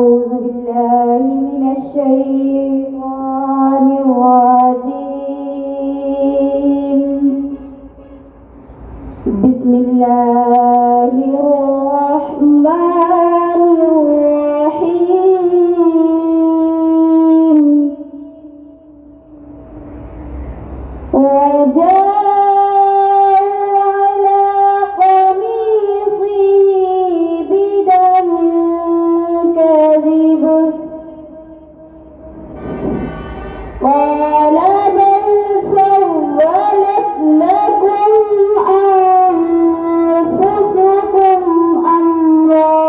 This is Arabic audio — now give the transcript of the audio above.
أعوذ بالله من الشيطان الرجيم. بسم الله الرحمن الرحيم. قال بل سولت لكم أنفسكم أمرا